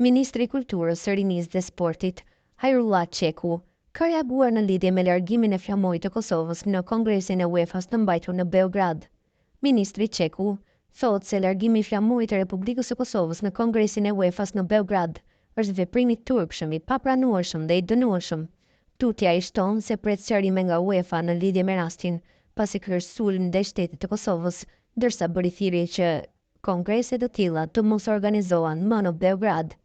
Ministri i Kulturës, së Rinisë dhe Sportit, Hajrullah Çeku, ka reaguar në lidhje me largimin e flamurit të Kosovës në Kongresin e UEFA-s të mbajtur në Beograd. Ministri Çeku thotë se largimi i flamurit të Republikës së Kosovës në Kongresin e UEFA-s në Beograd është veprim i turpshëm, i papranueshëm dhe i dënueshëm. Tutja i shton se pret sqarime nga UEFA në lidhje me rastin, pasi ky është sulm ndaj shtetit të Kosovës, ndërsa bëri thirrje që kongrese të tilla të mos organizohen më në Beograd.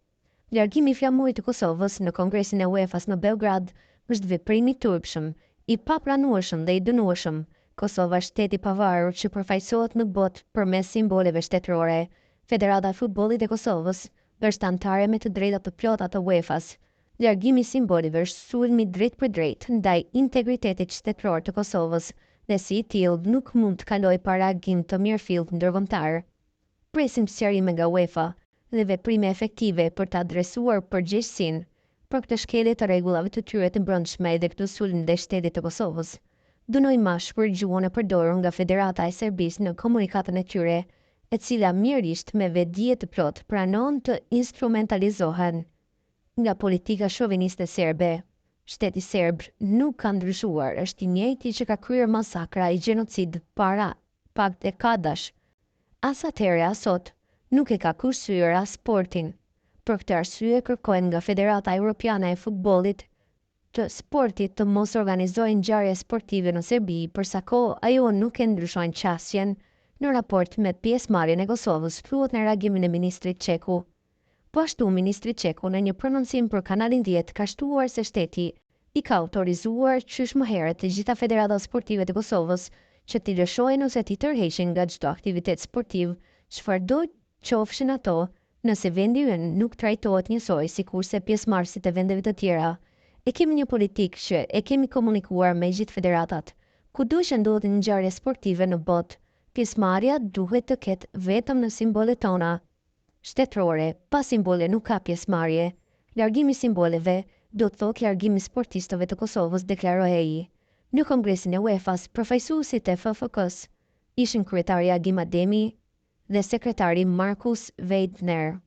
Largimi i flamurit të Kosovës në Kongresin e UEFA-s në Beograd është veprim i turpshëm, i papranueshëm dhe i dënueshëm. Kosova është shteti i pavarur që përfaqësohet në botë përmes simboleve shtetërore. Federata e Futbollit e Kosovës është anëtare me të drejtat të plota të UEFA-s. Largimi i simboleve është sulm i drejtë për drejtë ndaj integritetit shtetëror të Kosovës dhe si i tillë nuk mund të kalojë pa reagim të mirëfillt ndërkombëtar. Presim sqarime nga UEFA dhe veprime efektive për të adresuar përgjegjësinë për këtë shkelje të rregullave të tyre të brendshme dhe këtë sulm ndaj shtetit të Kosovës. Dënoi mashpër gjuhën e përdorur nga Federata e Serbisë në komunikatën e tyre, e cila mirërisht me vetdije të plotë pranon të instrumentalizohen nga politika shoviniste serbe. Shteti serb nuk ka ndryshuar, është i njëjti që ka kryer masakra i gjenocid para pak dekadash. As atëherë as sot nuk e ka kursyer as sportin. Për këtë arsye kërkojnë nga Federata Evropiane e Futbollit të Sportit të mos organizojnë ngjarje sportive në Serbi, përsa kohë ajo nuk e ndryshon qasjen. Në raport me pjesëmarrjen e Kosovës thuhet në reagimin e ministrit Çeku. Po ashtu ministri Çeku në një prononcim për kanalin 10 ka shtuar se shteti i ka autorizuar qysh më herët të gjitha federatat sportive të Kosovës që t'i lëshojnë ose t'i tërheqin nga çdo aktivitet sportiv, çfarëdo qofshin ato, nëse vendi ynë nuk trajtohet njësoj sikurse pjesëmarrësit e vendeve të tjera. E kemi një politikë që e kemi komunikuar me gjithë federatat. Kudo që ndodhin ngjarje sportive në botë, pjesëmarrja duhet të ketë vetëm në simbolet tona shtetërore, pa simbole nuk ka pjesëmarrje. Largimi i simboleve do të thotë largimi i sportistëve të Kosovës, deklaroi ai. Në Kongresin e UEFA-s, përfaqësuesit e FFK-s ishin kryetari Agim Ademi dhe sekretari Markus Weidner.